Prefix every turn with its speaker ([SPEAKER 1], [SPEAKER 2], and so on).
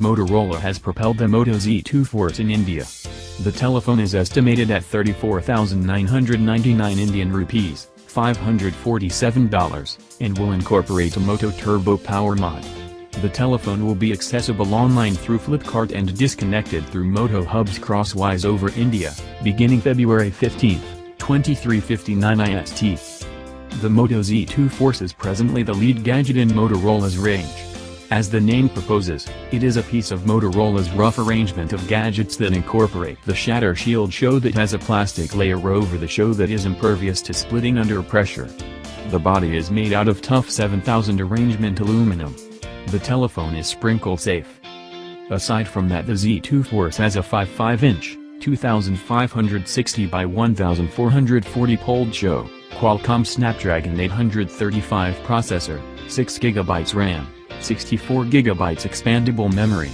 [SPEAKER 1] Motorola has propelled the Moto Z2 Force in India. The telephone is estimated at 34,999 Indian rupees, $547, and will incorporate a Moto Turbo power mod. The telephone will be accessible online through Flipkart and disconnected through Moto hubs crosswise over India, beginning February 15, 2359 IST. The Moto Z2 Force is presently the lead gadget in Motorola's range. As the name proposes, it is a piece of Motorola's rough arrangement of gadgets that incorporate the Shatter Shield show that has a plastic layer over the show that is impervious to splitting under pressure. The body is made out of tough 7000 arrangement aluminum. The telephone is sprinkle safe. Aside from that, the Z2 Force has a 5.5-inch, 2560 by 1440 POLD show, Qualcomm Snapdragon 835 processor, 6GB RAM, 64GB expandable memory.